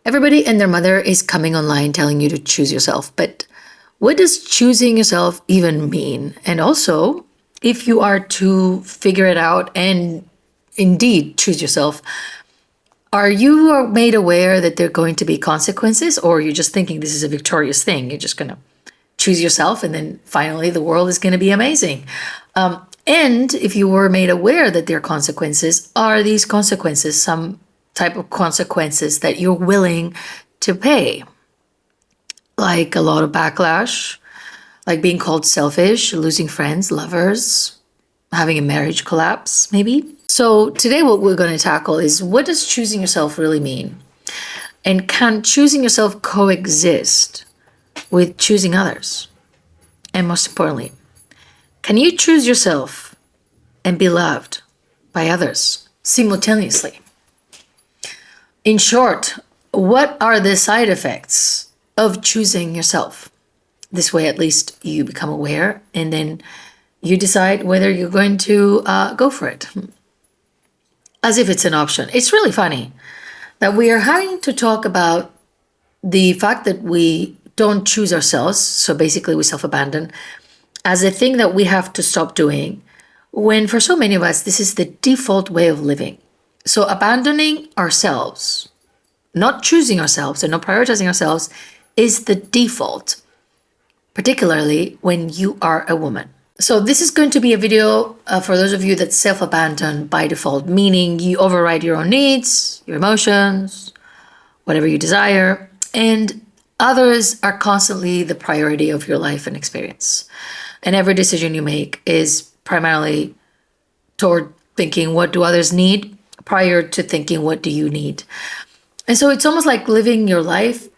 Everybody and their mother is coming online telling you to choose yourself. But what does choosing yourself even mean? And also, if you are to figure it out and indeed choose yourself, are you made aware that there are going to be consequences, or you're just thinking this is a victorious thing? You're just going to choose yourself and then finally the world is going to be amazing. And if you were made aware that there are consequences, are these consequences some type of consequences that you're willing to pay? Like a lot of backlash, like being called selfish, losing friends, lovers, having a marriage collapse, maybe. So today what we're going to tackle is, what does choosing yourself really mean? And can choosing yourself coexist with choosing others? And most importantly, can you choose yourself and be loved by others simultaneously? In short, what are the side effects of choosing yourself? This way, at least you become aware, and then you decide whether you're going to go for it. As if it's an option. It's really funny that we are having to talk about the fact that we don't choose ourselves, so basically we self-abandon, as a thing that we have to stop doing, when for so many of us, this is the default way of living. So abandoning ourselves, not choosing ourselves and not prioritizing ourselves is the default, particularly when you are a woman. So this is going to be a video for those of you that self-abandon by default, meaning you override your own needs, your emotions, whatever you desire, and others are constantly the priority of your life and experience. And every decision you make is primarily toward thinking, what do others need, prior to thinking, what do you need? And so it's almost like living your life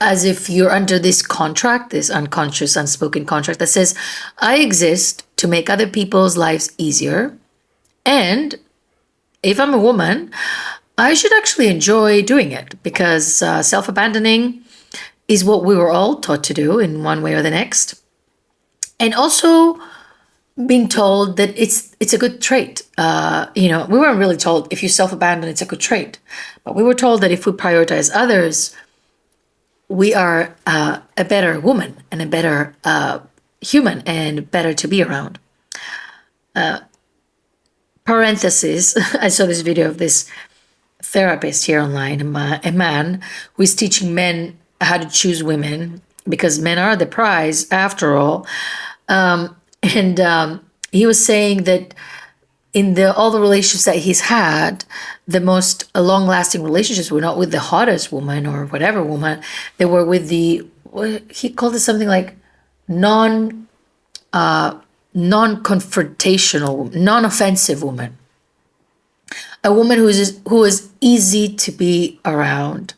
as if you're under this contract, this unconscious, unspoken contract that says, I exist to make other people's lives easier. And if I'm a woman, I should actually enjoy doing it, because self-abandoning is what we were all taught to do in one way or the next. And also being told that it's a good trait. We weren't really told if you self-abandon, it's a good trait. But we were told that if we prioritize others, we are a better woman and a better human and better to be around. Parenthesis, I saw this video of this therapist here online, a man who is teaching men how to choose women, because men are the prize after all. He was saying that in all the relationships that he's had, the most long-lasting relationships were not with the hottest woman or whatever woman. They were with he called it something like non-confrontational, non-offensive woman. A woman who is easy to be around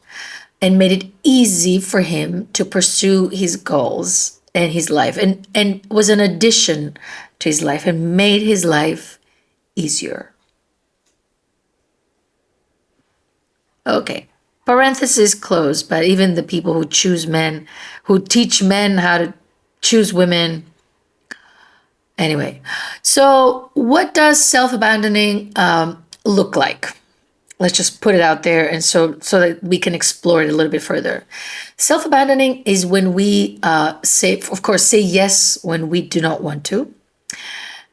and made it easy for him to pursue his goals and his life, and was an addition to his life and made his life easier. Okay, parenthesis closed, but even the people who choose men, who teach men how to choose women. Anyway, so what does self-abandoning look like? Let's just put it out there, and so that we can explore it a little bit further. Self-abandoning is when we say yes when we do not want to.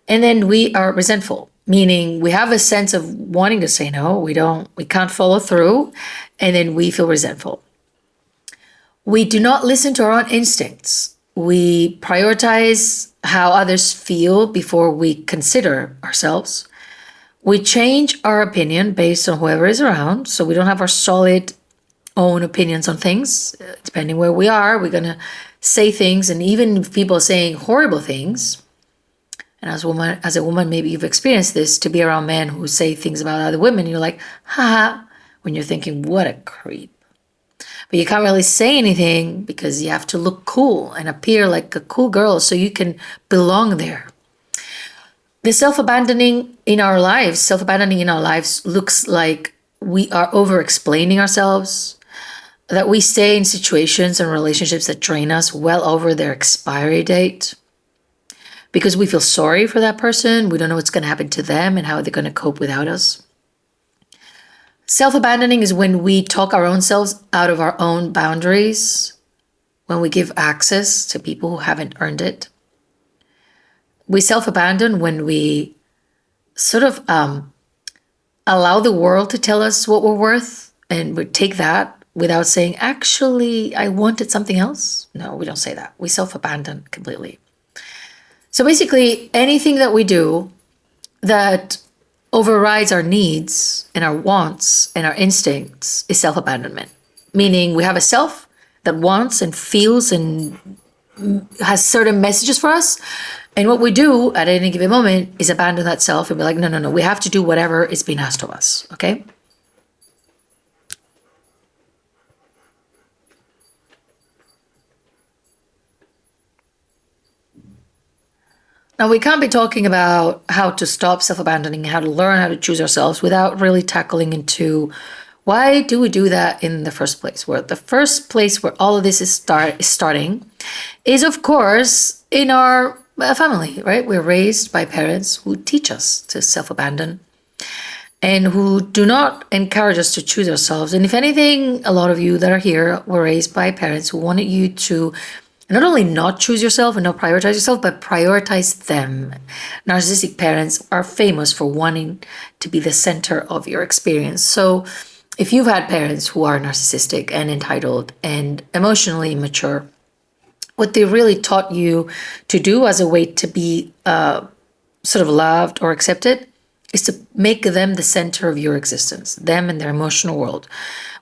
And then we are resentful, meaning we have a sense of wanting to say no, we can't follow through, and then we feel resentful. We do not listen to our own instincts. We prioritize how others feel before we consider ourselves. We change our opinion based on whoever is around, so we don't have our solid own opinions on things. Depending where we are, we're going to say things, and even if people are saying horrible things, and as a woman, maybe you've experienced this, to be around men who say things about other women, you're like, haha, when you're thinking, what a creep. But you can't really say anything because you have to look cool and appear like a cool girl so you can belong there. The self-abandoning in our lives looks like we are over-explaining ourselves, that we stay in situations and relationships that drain us well over their expiry date, because we feel sorry for that person. We don't know what's going to happen to them and how they're going to cope without us. Self-abandoning is when we talk our own selves out of our own boundaries, when we give access to people who haven't earned it. We self-abandon when we sort of allow the world to tell us what we're worth, and we take that without saying, actually, I wanted something else. No, we don't say that. We self-abandon completely. So basically, anything that we do that overrides our needs and our wants and our instincts is self-abandonment. Meaning we have a self that wants and feels and has certain messages for us. And what we do at any given moment is abandon that self and be like, no, no, no, we have to do whatever is being asked of us, okay? Now, we can't be talking about how to stop self-abandoning, how to learn how to choose ourselves without really tackling into why do we do that in the first place? Where the first place where all of this is starting is, of course, in our family, right? We're raised by parents who teach us to self-abandon and who do not encourage us to choose ourselves. And if anything, a lot of you that are here were raised by parents who wanted you to not only not choose yourself and not prioritize yourself, but prioritize them. Narcissistic parents are famous for wanting to be the center of your experience. So if you've had parents who are narcissistic and entitled and emotionally immature, what they really taught you to do as a way to be sort of loved or accepted is to make them the center of your existence, them and their emotional world,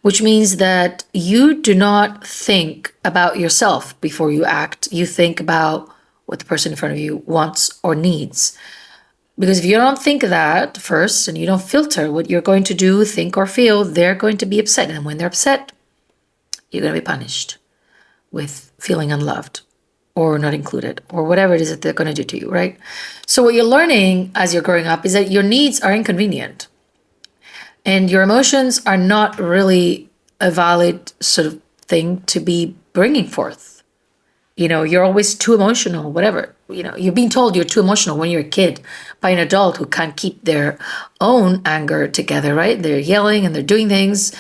which means that you do not think about yourself before you act. You think about what the person in front of you wants or needs. Because if you don't think that first and you don't filter what you're going to do, think, or feel, they're going to be upset. And when they're upset, you're going to be punished with feeling unloved or not included or whatever it is that they're going to do to you, right? So what you're learning as you're growing up is that your needs are inconvenient and your emotions are not really a valid sort of thing to be bringing forth. You know, you're always too emotional, whatever. You know, you're being told you're too emotional when you're a kid by an adult who can't keep their own anger together, right? They're yelling and they're doing things,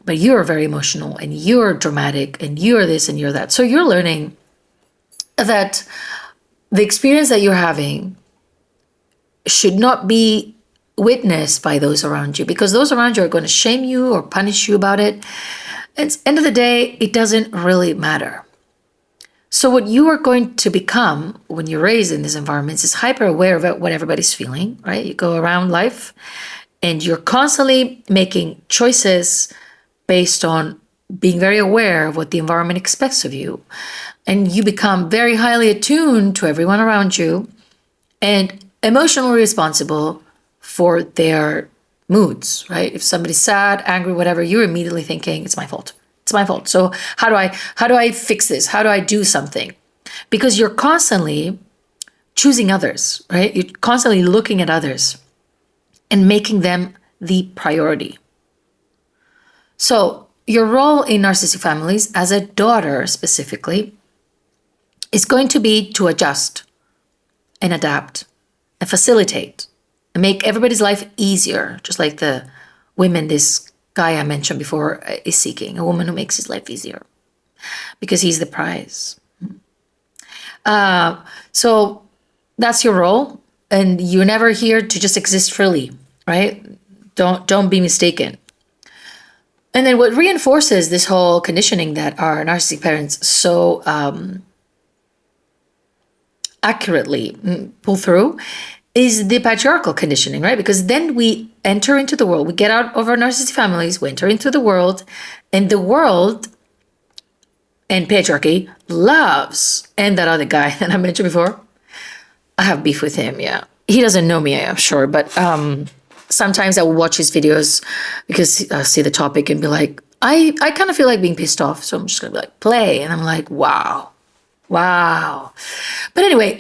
but you're very emotional and you're dramatic and you're this and you're that. So you're learning that the experience that you're having should not be witnessed by those around you, because those around you are going to shame you or punish you about it. At the end of the day, it doesn't really matter. So what you are going to become when you're raised in these environments is hyper aware of what everybody's feeling, right? You go around life and you're constantly making choices based on being very aware of what the environment expects of you. And you become very highly attuned to everyone around you and emotionally responsible for their moods, right? If somebody's sad, angry, whatever, you're immediately thinking, it's my fault. It's my fault. So how do I fix this? How do I do something? Because you're constantly choosing others, right? You're constantly looking at others and making them the priority. So your role in narcissistic families as a daughter specifically is going to be to adjust and adapt and facilitate and make everybody's life easier, just like the women this guy I mentioned before is seeking, a woman who makes his life easier because he's the prize. So that's your role, and you're never here to just exist freely, right? Don't be mistaken. And then what reinforces this whole conditioning that our narcissistic parents so accurately pull through is the patriarchal conditioning, right? Because then we enter into the world, we get out of our narcissistic families, we enter into the world, and the world and patriarchy loves. And that other guy that I mentioned before, I have beef with him, yeah. He doesn't know me, I'm sure, but sometimes I will watch his videos because I see the topic and be like, I kind of feel like being pissed off, so I'm just gonna be like, play. And I'm like, wow. But anyway,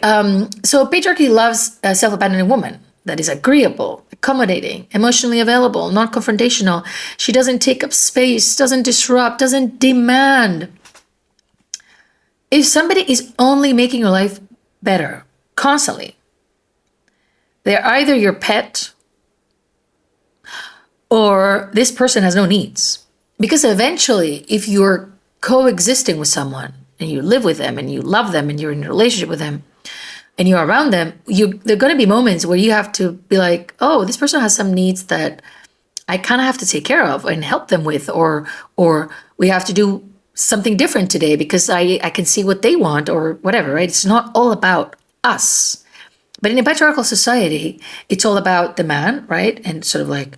so patriarchy loves a self-abandoning woman that is agreeable, accommodating, emotionally available, non-confrontational. She doesn't take up space, doesn't disrupt, doesn't demand. If somebody is only making your life better constantly, they're either your pet or this person has no needs. Because eventually, if you're coexisting with someone and you live with them and you love them and you're in a relationship with them and you're around them, there are going to be moments where you have to be like, oh, this person has some needs that I kind of have to take care of and help them with, or we have to do something different today because I can see what they want or whatever, right? It's not all about us. But in a patriarchal society, it's all about the man, right? And sort of like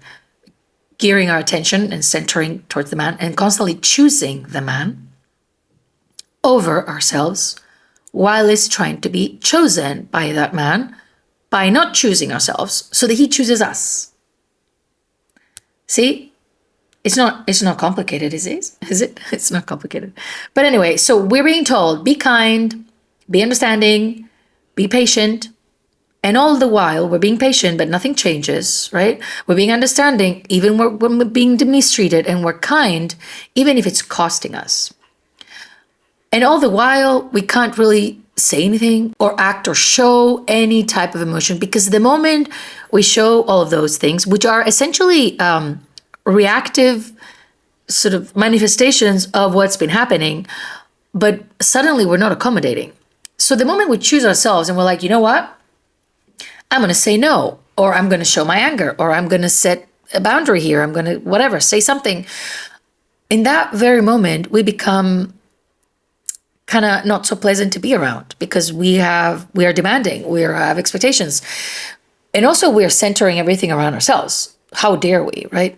gearing our attention and centering towards the man and constantly choosing the man over ourselves while it's trying to be chosen by that man by not choosing ourselves so that he chooses us. See, it's not complicated, is it? Is it? It's not complicated. But anyway, so we're being told, be kind, be understanding, be patient. And all the while we're being patient, but nothing changes, right? We're being understanding, even when we're being mistreated, and we're kind, even if it's costing us. And all the while we can't really say anything or act or show any type of emotion, because the moment we show all of those things, which are essentially reactive sort of manifestations of what's been happening, but suddenly we're not accommodating. So the moment we choose ourselves and we're like, you know what? I'm going to say no, or I'm going to show my anger, or I'm going to set a boundary here. I'm going to whatever, say something. In that very moment, we become kind of not so pleasant to be around because we are demanding, we have expectations. And also we're centering everything around ourselves. How dare we, right?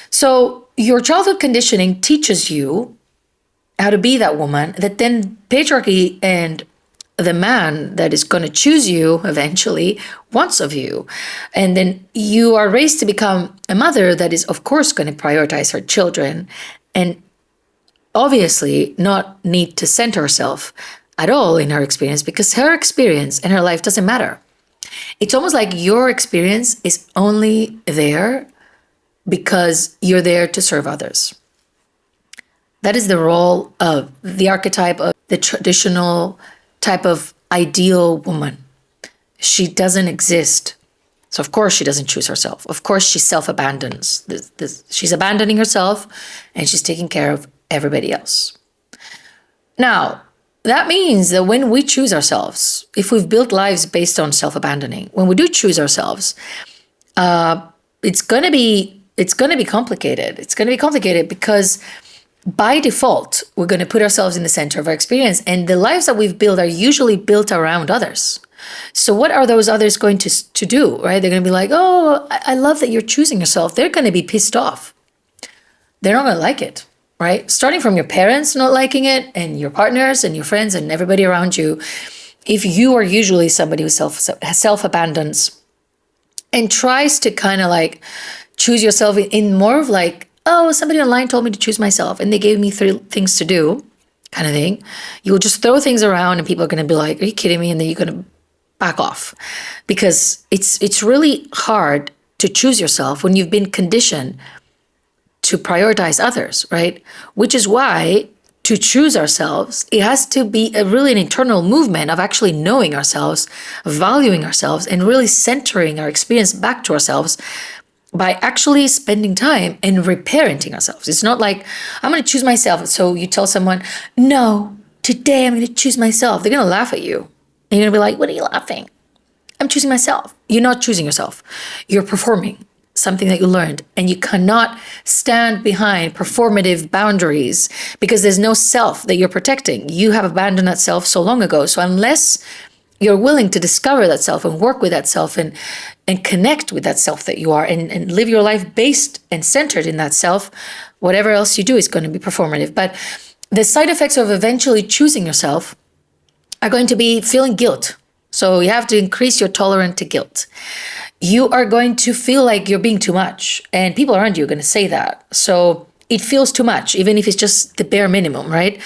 So your childhood conditioning teaches you how to be that woman that then patriarchy and the man that is going to choose you eventually wants of you. And then you are raised to become a mother that is, of course, going to prioritize her children and obviously not need to center herself at all in her experience, because her experience and her life doesn't matter. It's almost like your experience is only there because you're there to serve others. That is the role of the archetype of the traditional type of ideal woman. She doesn't exist. So of course she doesn't choose herself. Of course she self-abandons. She's abandoning herself and she's taking care of everybody else. Now, that means that when we choose ourselves, if we've built lives based on self-abandoning, when we do choose ourselves, it's going to be complicated. It's going to be complicated because by default, we're going to put ourselves in the center of our experience, and the lives that we've built are usually built around others. So what are those others going to do, right? They're going to be like, oh, I love that you're choosing yourself. They're going to be pissed off. They're not going to like it, right? Starting from your parents not liking it, and your partners and your friends and everybody around you. If you are usually somebody who self-abandons and tries to kind of like choose yourself in more of like, oh, somebody online told me to choose myself and they gave me 3 things to do kind of thing. You'll just throw things around and people are going to be like, are you kidding me? And then you're going to back off, because it's really hard to choose yourself when you've been conditioned to prioritize others, right? Which is why to choose ourselves, it has to be really an internal movement of actually knowing ourselves, valuing ourselves, and really centering our experience back to ourselves by actually spending time and reparenting ourselves. It's not like, I'm going to choose myself. So you tell someone, no, today I'm going to choose myself. They're going to laugh at you. And you're going to be like, what are you laughing? I'm choosing myself. You're not choosing yourself. You're performing something that you learned. And you cannot stand behind performative boundaries because there's no self that you're protecting. You have abandoned that self so long ago. So unless you're willing to discover that self and work with that self and connect with that self that you are and live your life based and centered in that self, whatever else you do is going to be performative. But the side effects of eventually choosing yourself are going to be feeling guilt. So you have to increase your tolerance to guilt. You are going to feel like you're being too much, and people around you are going to say that. So it feels too much, even if it's just the bare minimum, right?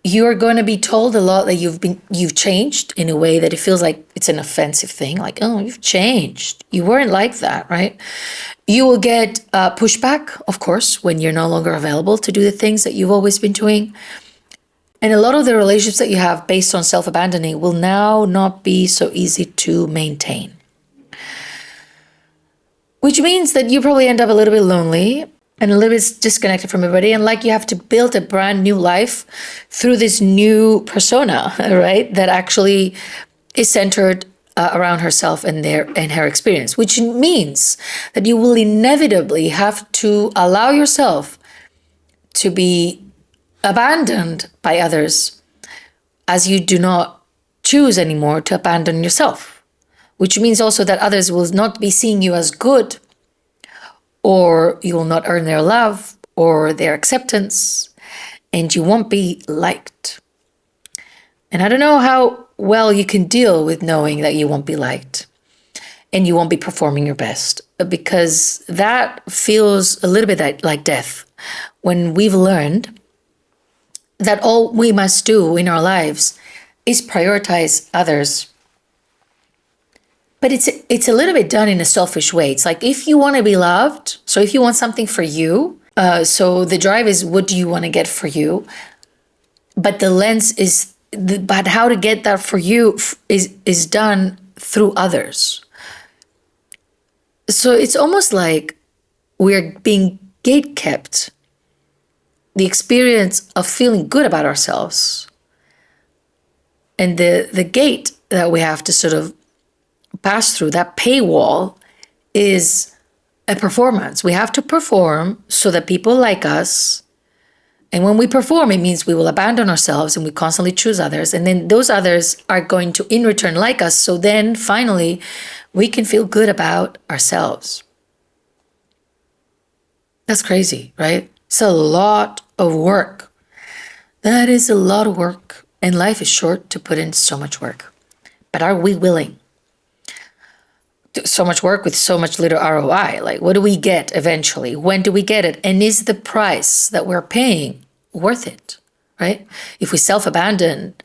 You're going to be told a lot that you've changed in a way that it feels like it's an offensive thing. Like, oh, you've changed. You weren't like that, right? You will get pushback, of course, when you're no longer available to do the things that you've always been doing. And a lot of the relationships that you have based on self-abandoning will now not be so easy to maintain. which means that you probably end up a little bit lonely and a little bit disconnected from everybody. And like you have to build a brand new life through this new persona, right? That actually is centered around herself and her experience, which means that you will inevitably have to allow yourself to be abandoned by others, as you do not choose anymore to abandon yourself, which means also that others will not be seeing you as good, or you will not earn their love or their acceptance, and you won't be liked. And I don't know how well you can deal with knowing that you won't be liked and you won't be performing your best, because that feels a little bit like death when we've learned that all we must do in our lives is prioritize others. But it's a little bit done in a selfish way. It's like, if you want to be loved, so if you want something for you, so the drive is, what do you want to get for you? But the lens is, but how to get that for you is done through others. So it's almost like we're being gatekept the experience of feeling good about ourselves. And the gate that we have to sort of pass through, that paywall, is a performance. We have to perform so that people like us. And when we perform, it means we will abandon ourselves and we constantly choose others. And then those others are going to, in return, like us. So then finally, we can feel good about ourselves. That's crazy, right? It's a lot of work. That is a lot of work. And life is short to put in so much work. But are we willing? So much work with so much little ROI. Like, what do we get eventually? When do we get it? And is the price that we're paying worth it, right? If we self-abandon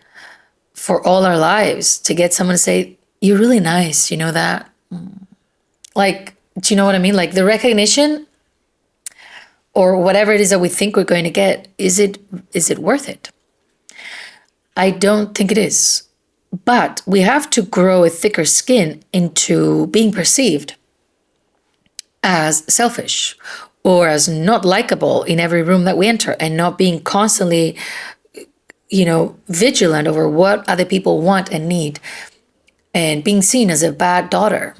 for all our lives to get someone to say, you're really nice, you know that? Like, do you know what I mean? Like, the recognition or whatever it is that we think we're going to get, is it worth it? I don't think it is. But we have to grow a thicker skin into being perceived as selfish or as not likable in every room that we enter, and not being constantly, vigilant over what other people want and need, and being seen as a bad daughter,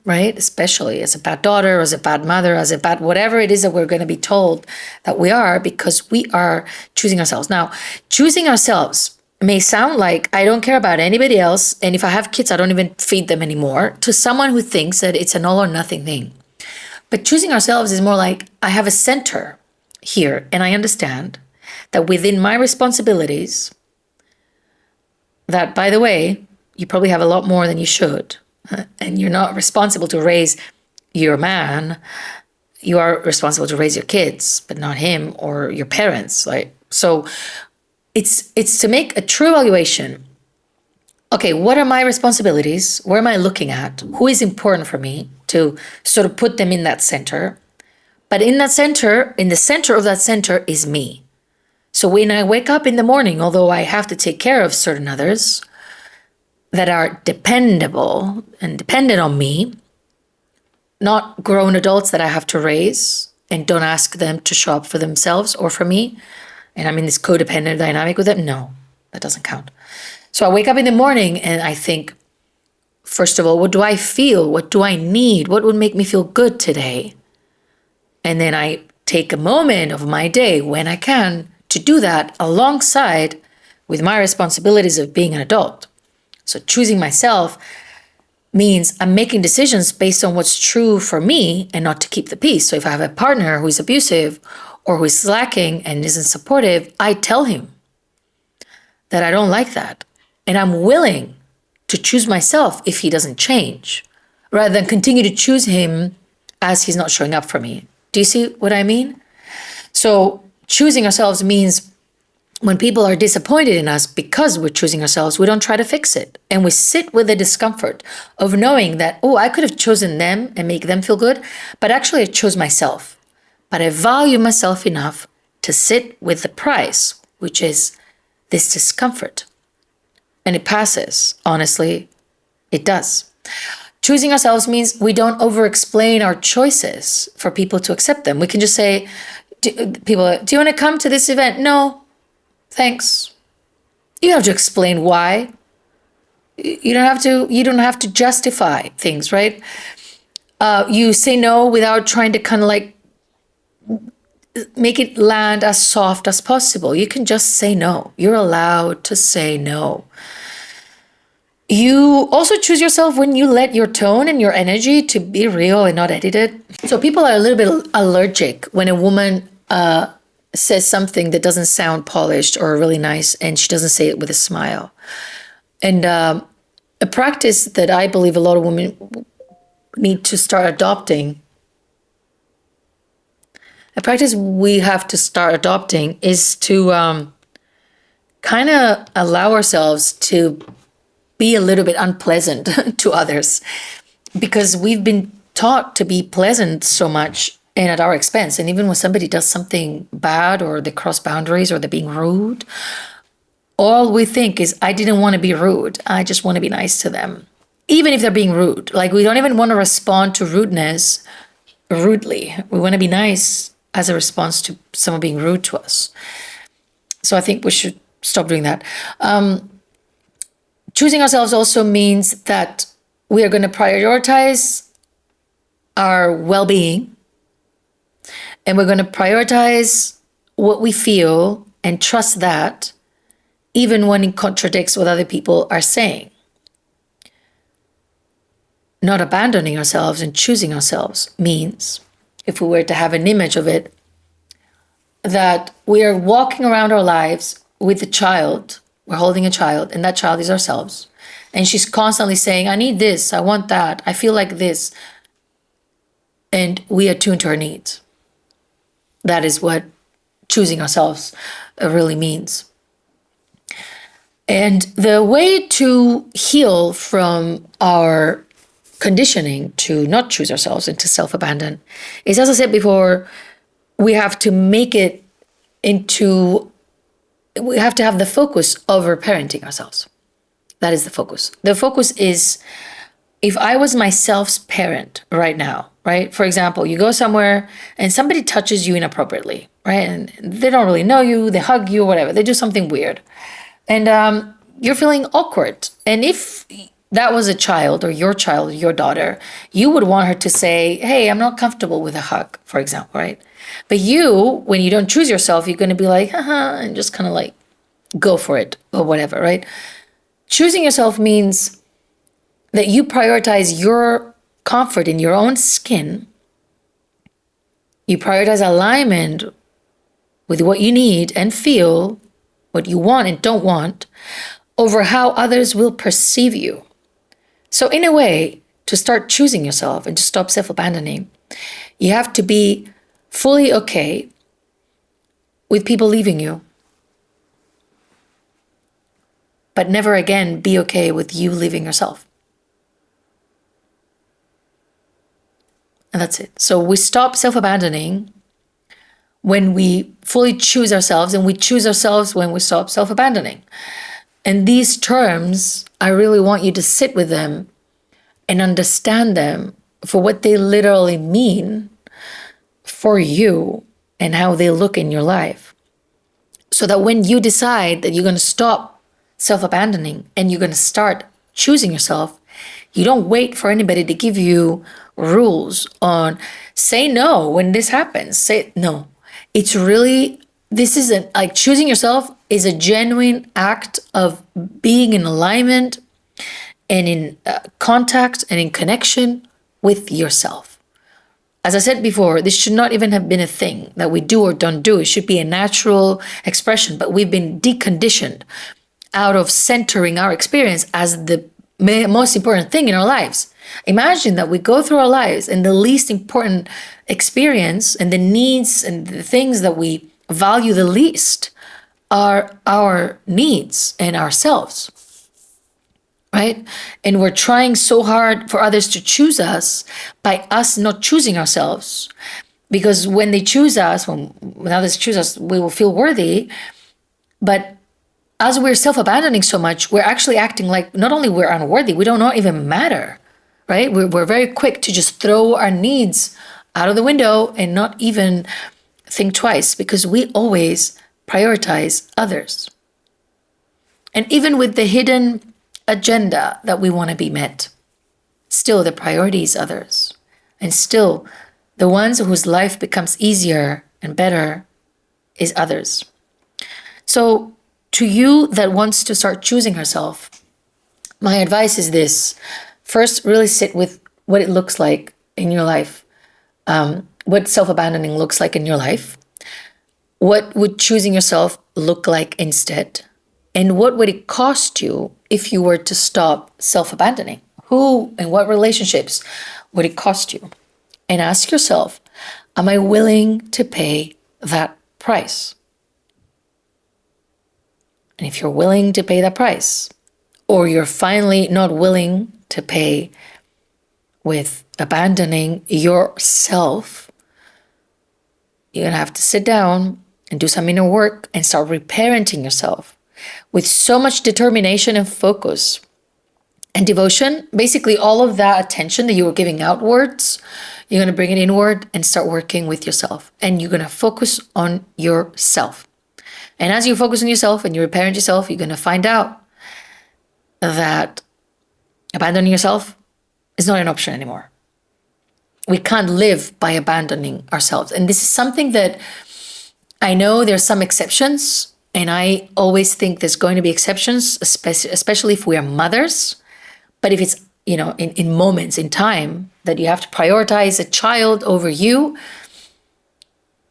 right? Especially as a bad daughter, as a bad mother, as a bad whatever it is that we're going to be told that we are, because we are choosing ourselves. Now, choosing ourselves may sound like I don't care about anybody else, and if I have kids, I don't even feed them anymore, to someone who thinks that it's an all or nothing thing. But choosing ourselves is more like, I have a center here, and I understand that within my responsibilities, that, by the way, you probably have a lot more than you should, and you're not responsible to raise your man. You are responsible to raise your kids, but not him or your parents. So it's to make a true evaluation. Okay, what are my responsibilities? Where am I looking at? Who is important for me, to sort of put them in that center? But in that center, in the center of that center is me. So when I wake up in the morning, although I have to take care of certain others that are dependable and dependent on me, not grown adults that I have to raise and don't ask them to show up for themselves or for me, and I'm in this codependent dynamic with them, no, that doesn't count. So I wake up in the morning and I think, first of all, what do I feel? What do I need? What would make me feel good today? And then I take a moment of my day when I can to do that alongside with my responsibilities of being an adult. So choosing myself means I'm making decisions based on what's true for me and not to keep the peace. So if I have a partner who is abusive or who is slacking and isn't supportive, I tell him that I don't like that. And I'm willing to choose myself if he doesn't change, rather than continue to choose him as he's not showing up for me. Do you see what I mean? So choosing ourselves means when people are disappointed in us because we're choosing ourselves, we don't try to fix it. And we sit with the discomfort of knowing that, oh, I could have chosen them and make them feel good, but actually I chose myself. But I value myself enough to sit with the price, which is this discomfort. And it passes. Honestly, it does. Choosing ourselves means we don't over-explain our choices for people to accept them. We can just say, people, do you want to come to this event? No, thanks. You don't have to explain why. You don't have to justify things, right? You say no without trying to kind of like make it land as soft as possible. You can just say no. You're allowed to say no. You also choose yourself when you let your tone and your energy to be real and not edited. So people are a little bit allergic when a woman says something that doesn't sound polished or really nice and she doesn't say it with a smile. And a practice that I believe a lot of women need to start adopting, a practice we have to start adopting is to kind of allow ourselves to be a little bit unpleasant to others, because we've been taught to be pleasant so much and at our expense. And even when somebody does something bad or they cross boundaries or they're being rude, all we think is, I didn't want to be rude. I just want to be nice to them. Even if they're being rude, like we don't even want to respond to rudeness rudely. We want to be nice as a response to someone being rude to us. So I think we should stop doing that. Choosing ourselves also means that we are going to prioritize our well-being, and we're going to prioritize what we feel and trust that, even when it contradicts what other people are saying. Not abandoning ourselves and choosing ourselves means, if we were to have an image of it, that we are walking around our lives with a child. We're holding a child, and that child is ourselves. And she's constantly saying, I need this, I want that, I feel like this. And we attune to her needs. That is what choosing ourselves really means. And the way to heal from our conditioning to not choose ourselves and to self-abandon is, as I said before, we have to make it into, we have to have the focus of reparenting ourselves. That is the focus. The focus is, if I was myself's parent right now, right? For example, you go somewhere and somebody touches you inappropriately, right? And they don't really know you, they hug you, whatever. They do something weird. And you're feeling awkward. And if that was a child or your daughter, you would want her to say, hey, I'm not comfortable with a hug, for example, right? But you, when you don't choose yourself, you're going to be like, haha, and just kind of like go for it or whatever, right? Choosing yourself means that you prioritize your comfort in your own skin. You prioritize alignment with what you need and feel, what you want and don't want, over how others will perceive you. So in a way, to start choosing yourself and to stop self-abandoning, you have to be fully okay with people leaving you, but never again be okay with you leaving yourself. And that's it. So we stop self-abandoning when we fully choose ourselves, and we choose ourselves when we stop self-abandoning. And these terms, I really want you to sit with them and understand them for what they literally mean for you and how they look in your life. So that when you decide that you're going to stop self-abandoning and you're going to start choosing yourself, you don't wait for anybody to give you rules on say no when this happens. Say no. It's really, this isn't like choosing yourself is a genuine act of being in alignment and in contact and in connection with yourself. As I said before, this should not even have been a thing that we do or don't do. It should be a natural expression, but we've been deconditioned out of centering our experience as the most important thing in our lives. Imagine that we go through our lives and the least important experience and the needs and the things that we value the least are our needs and ourselves, right? And we're trying so hard for others to choose us by us not choosing ourselves. Because when they choose us, when others choose us, we will feel worthy. But as we're self-abandoning so much, we're actually acting like not only we're unworthy, we don't even matter, right? We're very quick to just throw our needs out of the window and not even think twice, because we always prioritize others. And even with the hidden agenda that we want to be met, still the priority is others. And still the ones whose life becomes easier and better is others. So to you that wants to start choosing herself, my advice is this. First, really sit with what it looks like in your life, what self-abandoning looks like in your life. What would choosing yourself look like instead? And what would it cost you if you were to stop self-abandoning? Who and what relationships would it cost you? And ask yourself, am I willing to pay that price? And if you're willing to pay that price, or you're finally not willing to pay with abandoning yourself, you're going to have to sit down and do some inner work and start reparenting yourself with so much determination and focus and devotion. Basically, all of that attention that you were giving outwards, you're going to bring it inward and start working with yourself. And you're going to focus on yourself. And as you focus on yourself and you reparent yourself, you're going to find out that abandoning yourself is not an option anymore. We can't live by abandoning ourselves. And this is something that I know there's some exceptions, and I always think there's going to be exceptions, especially if we are mothers. But if it's, in moments in time that you have to prioritize a child over you,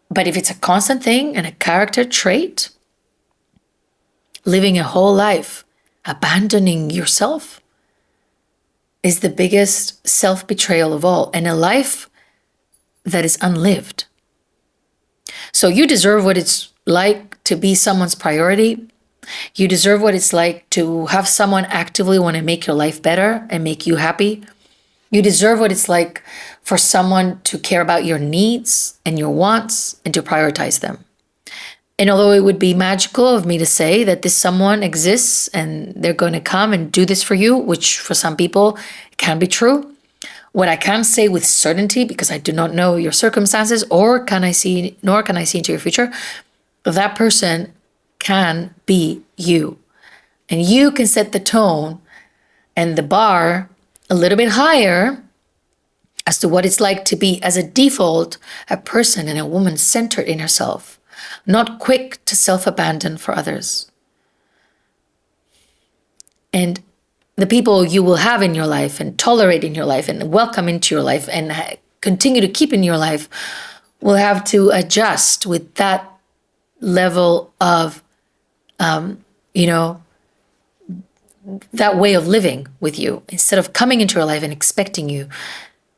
but if it's a constant thing and a character trait, living a whole life abandoning yourself is the biggest self-betrayal of all, and a life that is unlived. So you deserve what it's like to be someone's priority. You deserve what it's like to have someone actively want to make your life better and make you happy. You deserve what it's like for someone to care about your needs and your wants and to prioritize them. And although it would be magical of me to say that this someone exists and they're going to come and do this for you, which for some people can be true, what I can't say with certainty, because I do not know your circumstances, nor can I see into your future, that person can be you. And you can set the tone and the bar a little bit higher as to what it's like to be, as a default, a person and a woman centered in herself, not quick to self-abandon for others. And the people you will have in your life and tolerate in your life and welcome into your life and continue to keep in your life will have to adjust with that level of, that way of living with you, instead of coming into your life and expecting you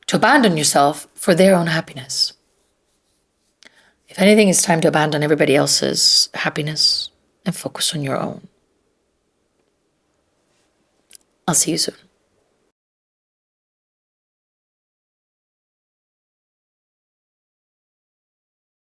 to abandon yourself for their own happiness. If anything, it's time to abandon everybody else's happiness and focus on your own. I'll see you soon.